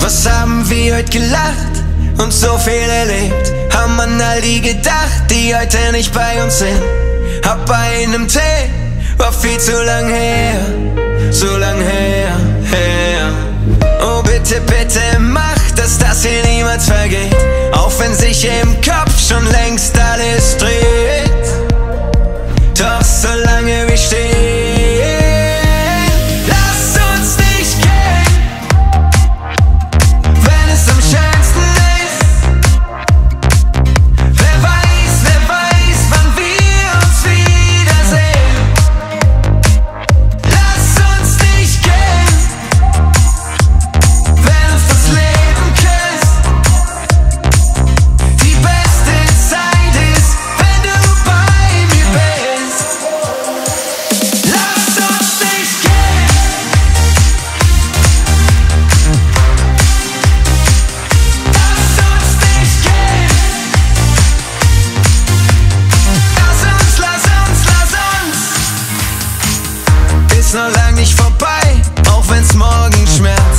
Was haben wir heute gelacht und so viel erlebt? Haben an all die gedacht, die heute nicht bei uns sind. Hab bei einem Tee, war viel zu lang her, so lang her, her. Oh bitte, bitte mach, dass das hier niemals vergeht, auch wenn sich im Kopf schon längst alles dreht. Doch solange wir stehen, lass uns nicht gehen, wenn es am schönsten ist. Wer weiß, wann wir uns wiedersehen. Lass uns nicht gehen, wenn uns das Leben küsst. Die beste Zeit ist, wenn du bei mir bist. Lass uns nicht gehen. Lass uns nicht gehen. Lass uns. Ist noch lang nicht vorbei, auch wenn's morgen schmerzt.